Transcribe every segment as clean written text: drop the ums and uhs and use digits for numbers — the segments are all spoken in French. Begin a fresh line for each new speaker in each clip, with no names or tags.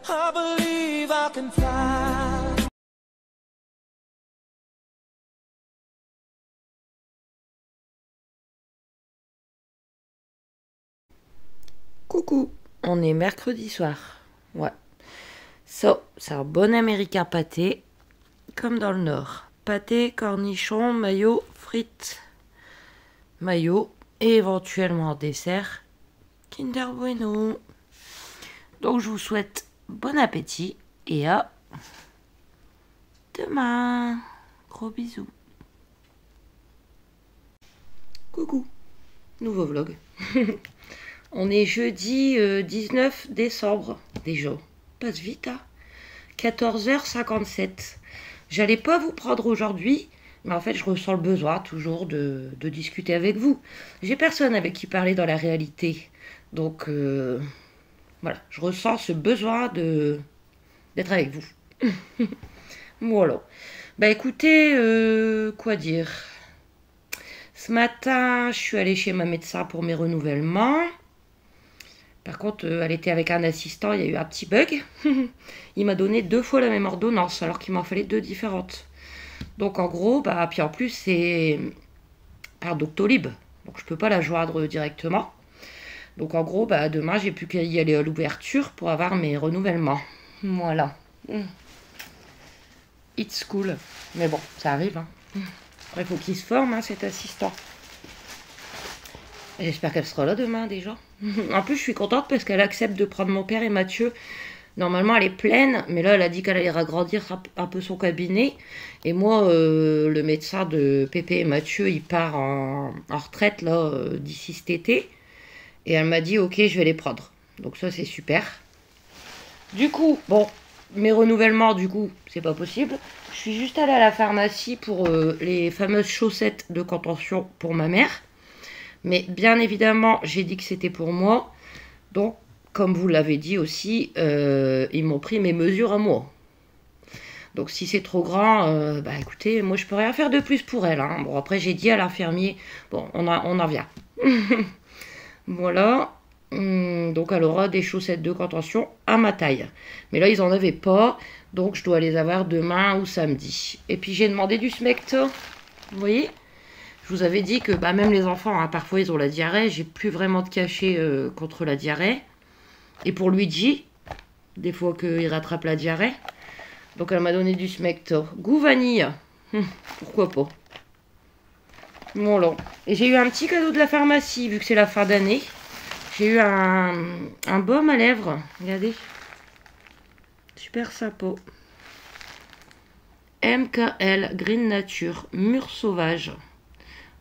I believe I can fly.
Coucou, on est mercredi soir. Ouais. So, c'est un bon américain pâté, comme dans le Nord. Pâté, cornichons, mayo, frites, mayo, et éventuellement en dessert, Kinder Bueno. Donc je vous souhaite bon appétit et à demain. Gros bisous. Coucou, nouveau vlog. On est jeudi 19 décembre déjà. Passe vite, hein. 14h57. J'allais pas vous prendre aujourd'hui, mais en fait je ressens le besoin toujours de discuter avec vous. J'ai personne avec qui parler dans la réalité. Donc voilà, je ressens ce besoin d'être avec vous. Voilà. Bah écoutez, quoi dire? Ce matin, je suis allée chez ma médecin pour mes renouvellements. Par contre, elle était avec un assistant, il y a eu un petit bug. Il m'a donné 2 fois la même ordonnance, alors qu'il m'en fallait 2 différentes. Donc en gros, bah, puis en plus, c'est par Doctolib. Donc je peux pas la joindre directement. Donc en gros, bah, demain, j'ai plus qu'à y aller à l'ouverture pour avoir mes renouvellements. Voilà. It's cool. Mais bon, ça arrive. Hein. Après, il faut qu'il se forme, hein, cet assistant. J'espère qu'elle sera là demain déjà. En plus, je suis contente parce qu'elle accepte de prendre mon père et Mathieu. Normalement, elle est pleine, mais là, elle a dit qu'elle allait agrandir un peu son cabinet. Et moi, le médecin de Pépé et Mathieu, il part en retraite là d'ici cet été. Et elle m'a dit, ok, je vais les prendre. Donc ça, c'est super. Du coup, bon, mes renouvellements, du coup, c'est pas possible. Je suis juste allée à la pharmacie pour les fameuses chaussettes de contention pour ma mère. Mais bien évidemment, j'ai dit que c'était pour moi. Donc, comme vous l'avez dit aussi, ils m'ont pris mes mesures à moi. Donc, si c'est trop grand, bah écoutez, moi je peux rien faire de plus pour elle. Hein. Bon, après, j'ai dit à l'infirmier, bon, on en vient. Voilà. Donc, elle aura des chaussettes de contention à ma taille. Mais là, ils en avaient pas. Donc, je dois les avoir demain ou samedi. Et puis, j'ai demandé du Smecta. Vous voyez ? Je vous avais dit que bah, même les enfants, hein, parfois ils ont la diarrhée. J'ai plus vraiment de cachet contre la diarrhée. Et pour Luigi, des fois qu'il rattrape la diarrhée. Donc elle m'a donné du Smecta. Goût vanille. Pourquoi pas. Voilà. Et j'ai eu un petit cadeau de la pharmacie, vu que c'est la fin d'année. J'ai eu un baume à lèvres. Regardez. Super sympa. MKL Green Nature. Mûre sauvage.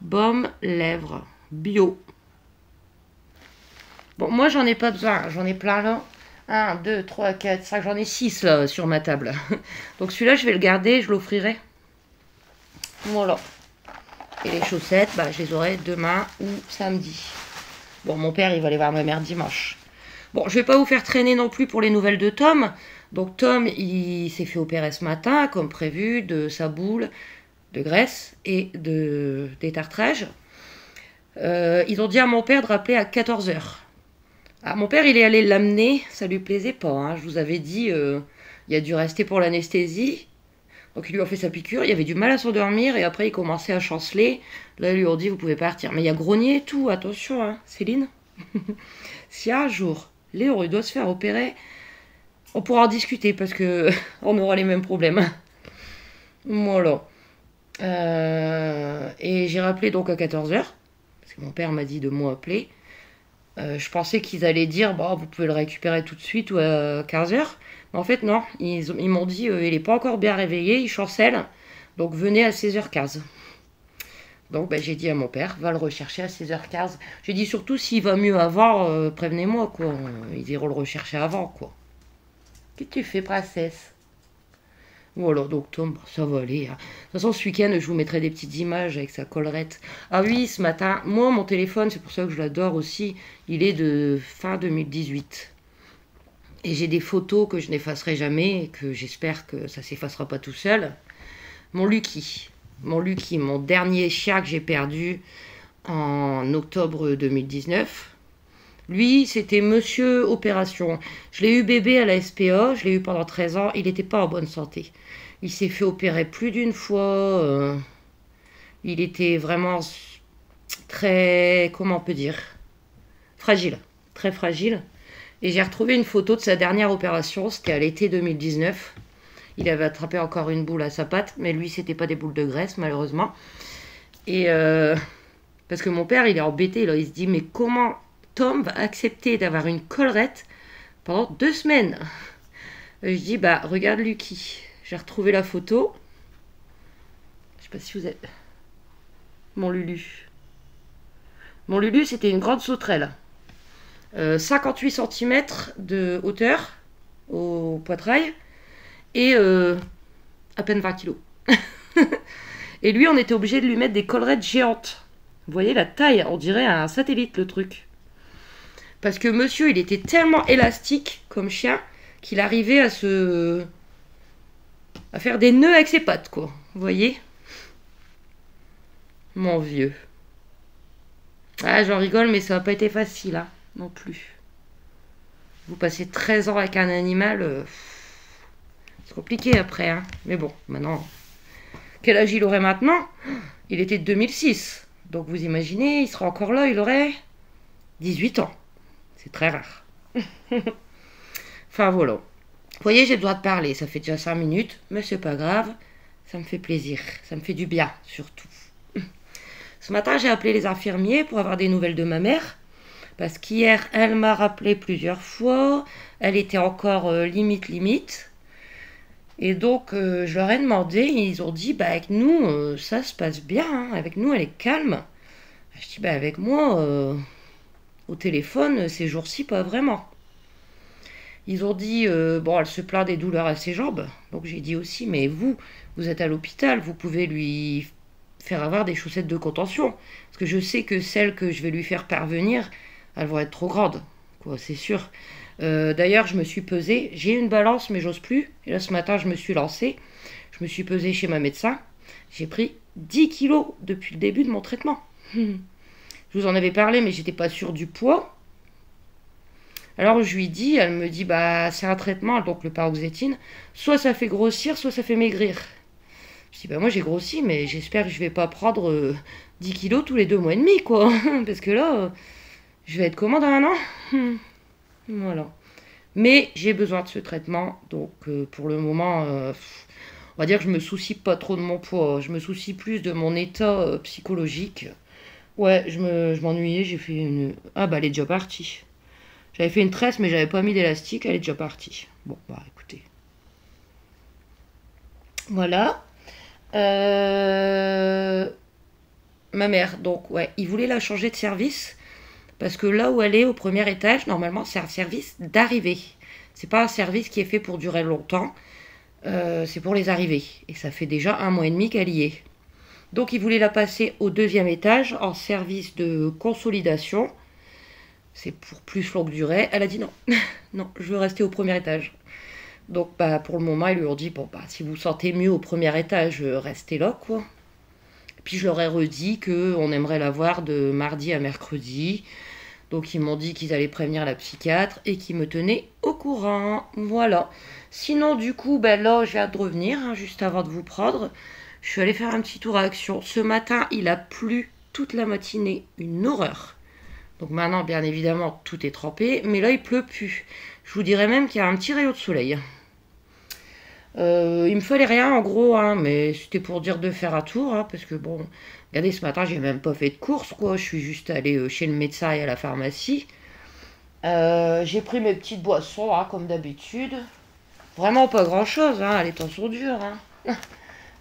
Baume lèvres bio. Bon, moi j'en ai pas besoin, j'en ai plein là. 1, 2, 3, 4, 5, j'en ai 6 là sur ma table. Donc celui-là je vais le garder, je l'offrirai. Voilà. Et les chaussettes, bah, je les aurai demain ou samedi. Bon, mon père il va aller voir ma mère dimanche. Bon, je vais pas vous faire traîner non plus pour les nouvelles de Tom. Donc Tom il s'est fait opérer ce matin comme prévu de sa boule de graisse et de détartrage. Ils ont dit à mon père de rappeler à 14h. Ah, mon père, il est allé l'amener, ça lui plaisait pas. Hein. Je vous avais dit, il a dû rester pour l'anesthésie. Donc, ils lui ont fait sa piqûre, il avait du mal à s'endormir et après, il commençait à chanceler. Là, ils lui ont dit, vous pouvez partir. Mais il y a grogné et tout, attention, hein, Céline. Si un jour, Léo il doit se faire opérer, on pourra en discuter parce que on aura les mêmes problèmes. Voilà. Et j'ai rappelé donc à 14h, parce que mon père m'a dit de m'appeler. Je pensais qu'ils allaient dire, bah, vous pouvez le récupérer tout de suite ou à 15h. Mais en fait, non, ils m'ont dit, il n'est pas encore bien réveillé, il chancelle, donc venez à 16h15. Donc bah, j'ai dit à mon père, va le rechercher à 16h15. J'ai dit surtout, s'il va mieux avant, prévenez-moi, quoi. Ils iront le rechercher avant, quoi. Qu'est-ce que tu fais, princesse? Voilà, donc Tom, ça va aller. Hein. De toute façon, ce week-end, je vous mettrai des petites images avec sa collerette. Ah oui, ce matin, moi, mon téléphone, c'est pour ça que je l'adore aussi, il est de fin 2018. Et j'ai des photos que je n'effacerai jamais et que j'espère que ça s'effacera pas tout seul. Mon Lucky, mon dernier chien que j'ai perdu en octobre 2019. Lui, c'était monsieur opération. Je l'ai eu bébé à la SPA, je l'ai eu pendant 13 ans, il n'était pas en bonne santé. Il s'est fait opérer plus d'une fois. Il était vraiment très, comment on peut dire, fragile, très fragile. Et j'ai retrouvé une photo de sa dernière opération, c'était à l'été 2019. Il avait attrapé encore une boule à sa patte, mais lui, c'était pas des boules de graisse, malheureusement. Et parce que mon père, il est embêté, là. Il se dit, mais comment Tom va accepter d'avoir une collerette pendant 2 semaines? Je dis, bah, regarde Lucky. J'ai retrouvé la photo. Je sais pas si vous êtes... Mon Lulu. Mon Lulu, c'était une grande sauterelle. 58 cm de hauteur au poitrail et à peine 20 kg. Et lui, on était obligé de lui mettre des collerettes géantes. Vous voyez la taille, on dirait un satellite le truc. Parce que monsieur, il était tellement élastique comme chien qu'il arrivait à faire des nœuds avec ses pattes, quoi. Vous voyez? Mon vieux. Ah, j'en rigole, mais ça n'a pas été facile, hein, non plus. Vous passez 13 ans avec un animal, c'est compliqué après, hein. Mais bon, maintenant... Quel âge il aurait maintenant? Il était de 2006. Donc vous imaginez, il sera encore là, il aurait 18 ans. C'est très rare. Enfin voilà. Vous voyez, j'ai le droit de parler. Ça fait déjà 5 minutes, mais c'est pas grave. Ça me fait plaisir. Ça me fait du bien, surtout. Ce matin, j'ai appelé les infirmiers pour avoir des nouvelles de ma mère. Parce qu'hier, elle m'a rappelé plusieurs fois. Elle était encore limite. Et donc, je leur ai demandé, et ils ont dit, bah, avec nous, ça se passe bien. Hein. Avec nous, elle est calme. Je dis, bah, avec moi, au téléphone, ces jours-ci, pas vraiment. Ils ont dit, bon, elle se plaint des douleurs à ses jambes. Donc, j'ai dit aussi, mais vous êtes à l'hôpital, vous pouvez lui faire avoir des chaussettes de contention. Parce que je sais que celles que je vais lui faire parvenir, elles vont être trop grandes. Quoi, c'est sûr. D'ailleurs, je me suis pesée. J'ai une balance, mais j'ose plus. Et là, ce matin, je me suis lancée. Je me suis pesée chez ma médecin. J'ai pris 10 kilos depuis le début de mon traitement. Je vous en avais parlé, mais j'étais pas sûre du poids. Alors, je lui dis, elle me dit, bah, c'est un traitement, donc le paroxétine. Soit ça fait grossir, soit ça fait maigrir. Je dis, bah, moi, j'ai grossi, mais j'espère que je vais pas prendre 10 kilos tous les 2 mois et demi, quoi. Parce que là, je vais être comment dans un an? Voilà. Mais j'ai besoin de ce traitement, donc pour le moment, on va dire que je me soucie pas trop de mon poids. Je me soucie plus de mon état psychologique. Ouais, je m'ennuyais, j'ai fait une... Ah bah elle est déjà partie. J'avais fait une tresse, mais j'avais pas mis d'élastique, elle est déjà partie. Bon, bah écoutez. Voilà. Ma mère, donc ouais, il voulait la changer de service. Parce que là où elle est, au premier étage, normalement, c'est un service d'arrivée. C'est pas un service qui est fait pour durer longtemps. C'est pour les arrivées. Et ça fait déjà 1 mois et demi qu'elle y est. Donc, il voulait la passer au 2e étage en service de consolidation. C'est pour plus longue durée. Elle a dit non. Non, je veux rester au premier étage. Donc, bah, pour le moment, ils lui ont dit, bon, bah, si vous vous sentez mieux au premier étage, restez là, quoi. Puis, je leur ai redit qu'on aimerait la voir de mardi à mercredi. Donc, ils m'ont dit qu'ils allaient prévenir la psychiatre et qu'ils me tenaient au courant. Voilà. Sinon, du coup, ben là, j'ai hâte de revenir, hein, juste avant de vous prendre. Je suis allée faire un petit tour à Action. Ce matin, il a plu toute la matinée. Une horreur. Donc maintenant, bien évidemment, tout est trempé. Mais là, il pleut plus. Je vous dirais même qu'il y a un petit rayon de soleil. Il me fallait rien, en gros, hein, mais c'était pour dire de faire un tour. Hein, parce que, bon, regardez, ce matin, j'ai même pas fait de course, quoi. Je suis juste allée chez le médecin et à la pharmacie. J'ai pris mes petites boissons, hein, comme d'habitude. Vraiment pas grand-chose, hein, les temps sont durs. Hein.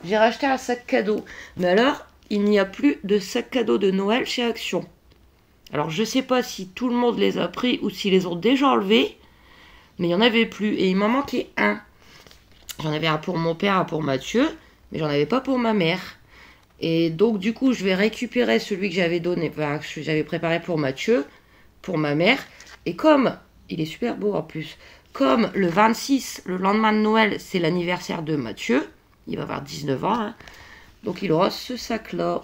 J'ai racheté un sac cadeau. Mais alors, il n'y a plus de sac cadeau de Noël chez Action. Alors, je sais pas si tout le monde les a pris ou s'ils les ont déjà enlevés. Mais il n'y en avait plus. Et il m'en manquait un. J'en avais un pour mon père, un pour Mathieu. Mais j'en avais pas pour ma mère. Et donc, du coup, je vais récupérer celui que j'avais donné, enfin, que j'avais préparé pour Mathieu, pour ma mère. Et comme, il est super beau en plus, comme le 26, le lendemain de Noël, c'est l'anniversaire de Mathieu, il va avoir 19 ans, hein, donc il aura ce sac-là.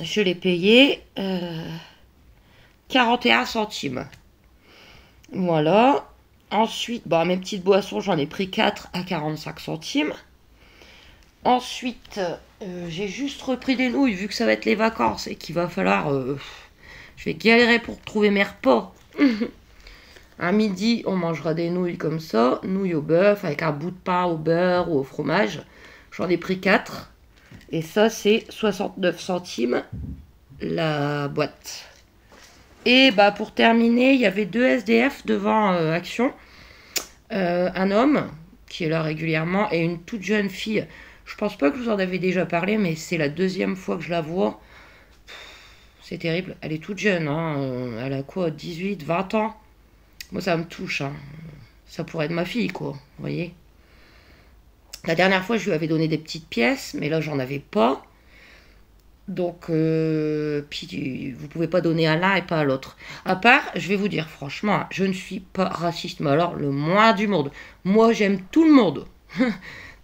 Je l'ai payé 15 41 centimes. Voilà. Ensuite, bah, mes petites boissons, j'en ai pris 4 à 45 centimes. Ensuite, j'ai juste repris des nouilles, vu que ça va être les vacances et qu'il va falloir... je vais galérer pour trouver mes repas. À midi, on mangera des nouilles comme ça, nouilles au bœuf, avec un bout de pain au beurre ou au fromage. J'en ai pris 4. Et ça, c'est 69 centimes la boîte. Et bah, pour terminer, il y avait 2 SDF devant Action. Un homme, qui est là régulièrement, et une toute jeune fille. Je pense pas que je vous en avais déjà parlé, mais c'est la deuxième fois que je la vois. C'est terrible. Elle est toute jeune, hein. Elle a quoi, 18, 20 ans? Moi, ça me touche, hein. Ça pourrait être ma fille, quoi. Vous voyez? La dernière fois, je lui avais donné des petites pièces, mais là, j'en avais pas. Donc, puis, vous pouvez pas donner à l'un et pas à l'autre. À part, je vais vous dire, franchement, je ne suis pas raciste, mais alors, le moins du monde. Moi, j'aime tout le monde.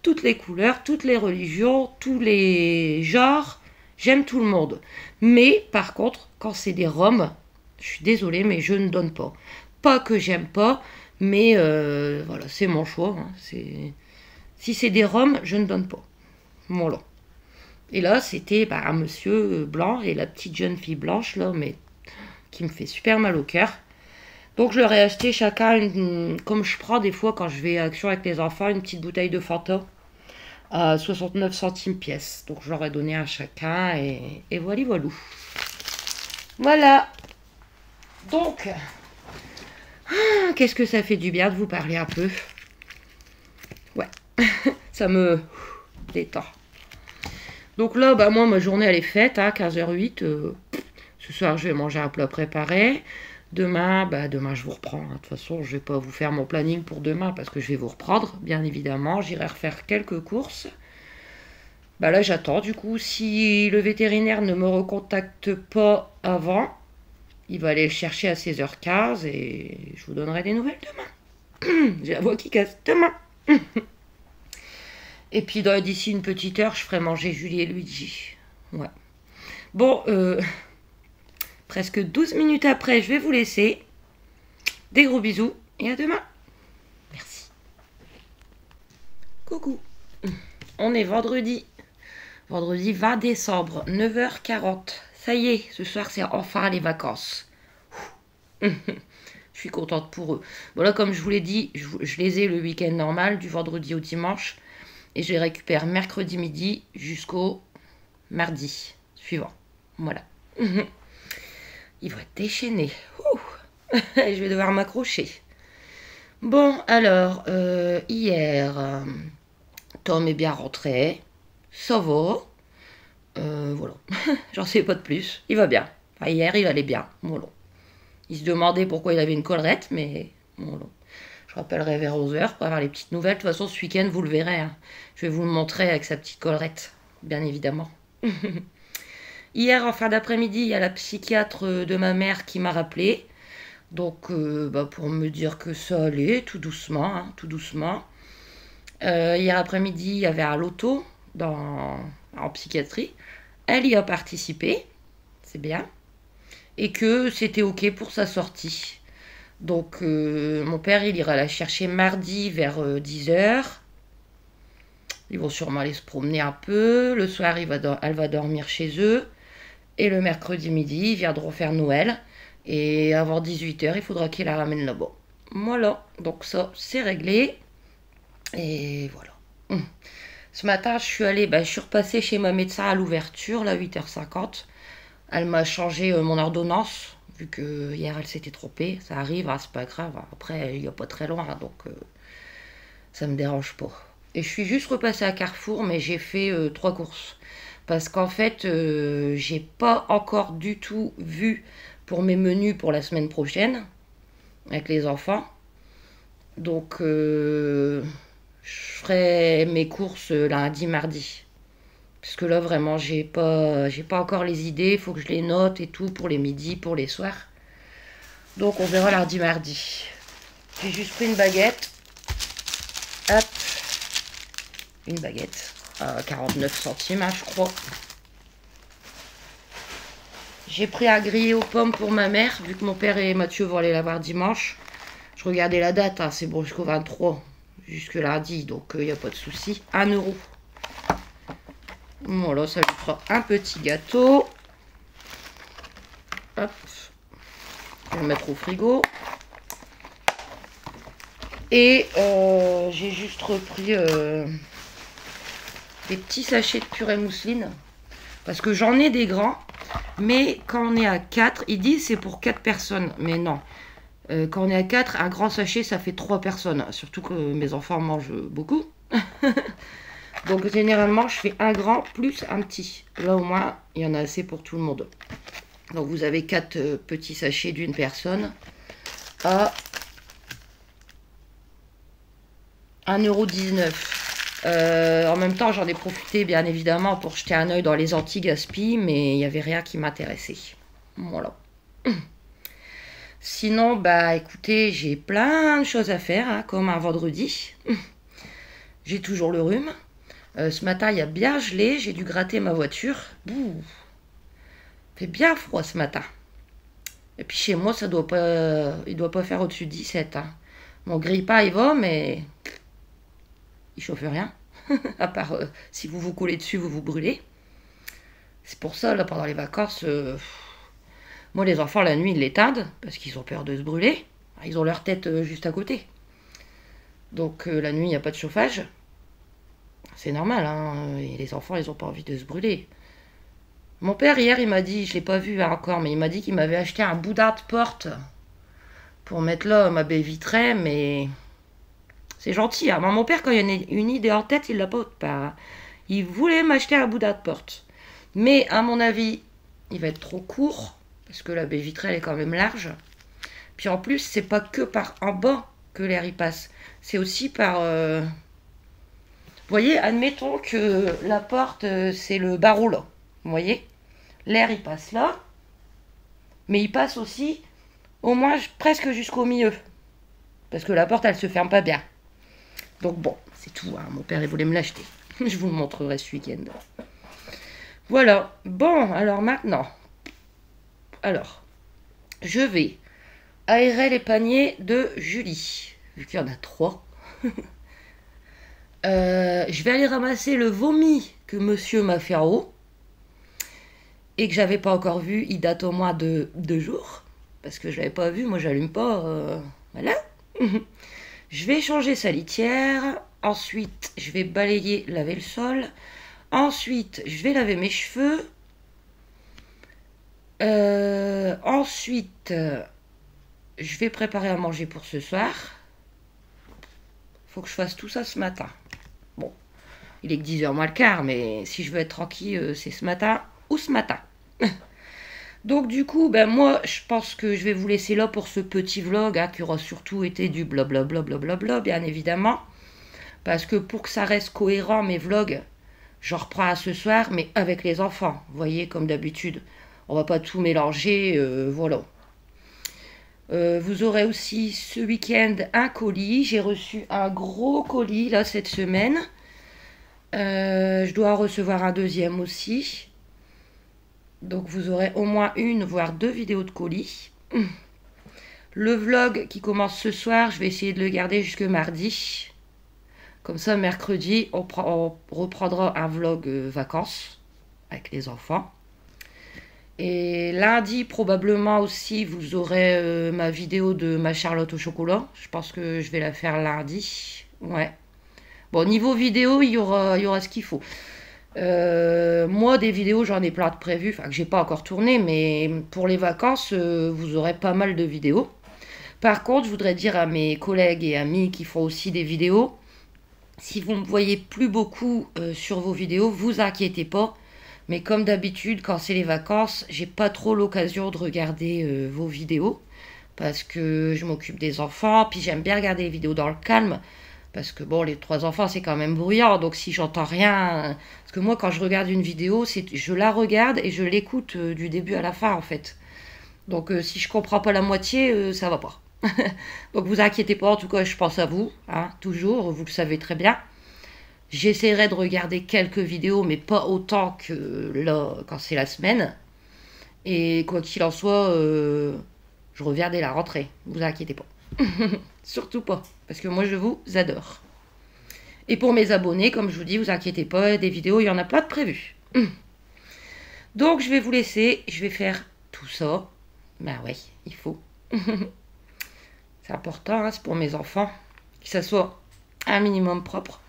Toutes les couleurs, toutes les religions, tous les genres. J'aime tout le monde. Mais, par contre, quand c'est des Roms, je suis désolée, mais je ne donne pas. Pas que j'aime pas, mais voilà, c'est mon choix. Hein. Si c'est des Roms, je ne donne pas. Voilà. Et là, c'était bah, un monsieur blanc et la petite jeune fille blanche, là, mais qui me fait super mal au cœur. Donc, je leur ai acheté chacun, comme je prends des fois quand je vais à Action avec les enfants, une petite bouteille de Fanta à 69 centimes pièce. Donc, je leur ai donné à chacun et voilà, voilà. Voilà. Donc, qu'est-ce que ça fait du bien de vous parler un peu. Ouais, ça me détend. Donc là, bah moi, ma journée, elle est faite, à 15h08. Ce soir, je vais manger un plat préparé. Demain, demain, je vous reprends. De toute façon, je vais pas vous faire mon planning pour demain parce que je vais vous reprendre, bien évidemment. J'irai refaire quelques courses. Bah là, j'attends, du coup. Si le vétérinaire ne me recontacte pas avant, il va aller le chercher à 16h15 et je vous donnerai des nouvelles demain. J'ai la voix qui casse demain. Et puis d'ici une petite heure, je ferai manger Julie et Luigi. Ouais. Bon, presque 12 minutes après, je vais vous laisser. Des gros bisous et à demain. Merci. Coucou. On est vendredi. Vendredi 20 décembre, 9h40. Ça y est, ce soir, c'est enfin les vacances. Je suis contente pour eux. Voilà, comme je vous l'ai dit, je les ai le week-end normal, du vendredi au dimanche. Et je les récupère mercredi midi jusqu'au mardi suivant. Voilà. Ils vont être déchaînés. Je vais devoir m'accrocher. Bon, alors, hier, Tom est bien rentré. Ça va. Voilà. J'en sais pas de plus. Il va bien. Enfin, hier, il allait bien. Voilà. Il se demandait pourquoi il avait une collerette, mais voilà. Je rappellerai vers 11h pour avoir les petites nouvelles. De toute façon, ce week-end, vous le verrez. Hein. Je vais vous le montrer avec sa petite collerette, bien évidemment. Hier, en fin d'après-midi, il y a la psychiatre de ma mère qui m'a rappelé. Donc, pour me dire que ça allait, tout doucement. Hein, tout doucement. Hier après-midi, il y avait un loto en psychiatrie. Elle y a participé. C'est bien. Et que c'était OK pour sa sortie. Donc, mon père, il ira la chercher mardi vers 10h. Ils vont sûrement aller se promener un peu. Le soir, elle va dormir chez eux. Et le mercredi midi, ils viendront faire Noël. Et avant 18h, il faudra qu'il la ramène là-bas. Voilà. Donc ça, c'est réglé. Et voilà. Ce matin, je suis repassée chez ma médecin à l'ouverture, là, 8h50. Elle m'a changé mon ordonnance. Vu que hier elle s'était trompée, ça arrive, hein, c'est pas grave. Après, il n'y a pas très loin, donc ça me dérange pas. Et je suis juste repassée à Carrefour, mais j'ai fait 3 courses. Parce qu'en fait, j'ai pas encore du tout vu pour mes menus pour la semaine prochaine, avec les enfants. Donc, je ferai mes courses lundi, mardi. Parce que là, vraiment, j'ai pas encore les idées. Il faut que je les note et tout pour les midis, pour les soirs. Donc, on verra lundi, mardi. J'ai juste pris une baguette. Hop. Une baguette. À 49 centimes, hein, je crois. J'ai pris un grillé aux pommes pour ma mère, vu que mon père et Mathieu vont aller la voir dimanche. Je regardais la date, hein, c'est bon jusqu'au 23, jusque lundi, donc il n'y a pas de souci. 1 €. Voilà, ça lui fera un petit gâteau. Hop. Je vais le mettre au frigo. Et j'ai juste repris des petits sachets de purée mousseline. Parce que j'en ai des grands. Mais quand on est à 4, ils disent c'est pour 4 personnes. Mais non. Quand on est à 4, un grand sachet, ça fait 3 personnes. Surtout que mes enfants mangent beaucoup. Donc généralement, je fais un grand plus un petit. Là au moins, il y en a assez pour tout le monde. Donc vous avez 4 petits sachets d'une personne à 1,19 €. En même temps, j'en ai profité bien évidemment pour jeter un œil dans les anti-gaspi, mais il n'y avait rien qui m'intéressait. Voilà. Sinon, bah écoutez, j'ai plein de choses à faire, hein, comme un vendredi. J'ai toujours le rhume. Ce matin, il y a bien gelé, j'ai dû gratter ma voiture. Bouh. Fait bien froid ce matin. Et puis chez moi, ça doit pas, il doit pas faire au-dessus de 17. Hein. Mon grille-pain, il va, mais il chauffe rien. À part si vous vous collez dessus, vous vous brûlez. C'est pour ça, là, pendant les vacances, moi, les enfants, la nuit, ils l'éteignent parce qu'ils ont peur de se brûler. Ils ont leur tête juste à côté. Donc, la nuit, il n'y a pas de chauffage. C'est normal, hein. Et les enfants, ils n'ont pas envie de se brûler. Mon père, hier, il m'a dit, je ne l'ai pas vu encore, mais il m'a dit qu'il m'avait acheté un boudin de porte pour mettre là ma baie vitrée, mais c'est gentil. Hein. Mon père, quand il y a une idée en tête, il l'a pas autre part. Hein. Il voulait m'acheter un boudin de porte. Mais, à mon avis, il va être trop court, parce que la baie vitrée, elle est quand même large. Puis en plus, c'est pas que par en bas que l'air y passe. C'est aussi par... Vous voyez, admettons que la porte, c'est le barreau là. Vous voyez? L'air, il passe là. Mais il passe aussi, au moins, presque jusqu'au milieu. Parce que la porte, elle se ferme pas bien. Donc bon, c'est tout. Hein. Mon père, il voulait me l'acheter. Je vous le montrerai ce week-end. Voilà. Bon, alors maintenant. Alors, je vais aérer les paniers de Julie. Vu qu'il y en a 3. Je vais aller ramasser le vomi que monsieur m'a fait en haut. Et que j'avais pas encore vu. Il date au moins de 2 jours. Parce que je l'avais pas vu. Moi, j'allume pas. Voilà. Je vais changer sa litière. Ensuite, je vais balayer, laver le sol. Ensuite, je vais laver mes cheveux. Ensuite, je vais préparer à manger pour ce soir. Faut que je fasse tout ça ce matin. Bon, il est que 10h moins le quart, mais si je veux être tranquille, c'est ce matin ou ce matin. Donc du coup, ben moi, je pense que je vais vous laisser là pour ce petit vlog, hein, qui aura surtout été du blablabla, blablabla, bien évidemment. Parce que pour que ça reste cohérent, mes vlogs, j'en reprends un ce soir, mais avec les enfants. Vous voyez, comme d'habitude. On va pas tout mélanger, voilà. Vous aurez aussi ce week-end un colis. J'ai reçu un gros colis, là, cette semaine. Je dois en recevoir un deuxième aussi. Donc, vous aurez au moins 1, voire 2 vidéos de colis. Le vlog qui commence ce soir, je vais essayer de le garder jusque mardi. Comme ça, mercredi, on reprendra un vlog vacances avec les enfants. Et lundi, probablement aussi, vous aurez ma vidéo de ma Charlotte au chocolat. Je pense que je vais la faire lundi. Ouais. Bon, niveau vidéo, il y aura ce qu'il faut. Moi, des vidéos, j'en ai plein de prévues. Enfin, que j'ai pas encore tourné, mais pour les vacances, vous aurez pas mal de vidéos. Par contre, je voudrais dire à mes collègues et amis qui font aussi des vidéos, si vous ne me voyez plus beaucoup sur vos vidéos, vous inquiétez pas. Mais comme d'habitude, quand c'est les vacances, j'ai pas trop l'occasion de regarder vos vidéos. Parce que je m'occupe des enfants. Puis j'aime bien regarder les vidéos dans le calme. Parce que bon, les 3 enfants, c'est quand même bruyant. Donc si j'entends rien... Parce que moi, quand je regarde une vidéo, je la regarde et je l'écoute du début à la fin, en fait. Donc si je comprends pas la moitié, ça va pas. Donc vous inquiétez pas, en tout cas, je pense à vous. Hein, toujours, vous le savez très bien. J'essaierai de regarder quelques vidéos, mais pas autant que là, quand c'est la semaine. Et quoi qu'il en soit, je reviens dès la rentrée. Vous inquiétez pas. Surtout pas. Parce que moi, je vous adore. Et pour mes abonnés, comme je vous dis, vous inquiétez pas, des vidéos, il n'y en a pas de prévues. Donc, je vais vous laisser. Je vais faire tout ça. Ben ouais, il faut. C'est important, hein, c'est pour mes enfants. Que ça soit un minimum propre.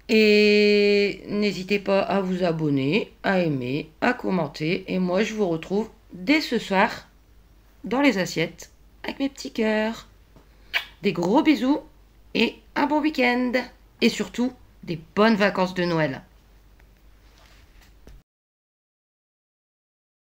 Et n'hésitez pas à vous abonner, à aimer, à commenter. Et moi, je vous retrouve dès ce soir dans les assiettes avec mes petits cœurs. Des gros bisous et un bon week-end. Et surtout, des bonnes vacances de Noël.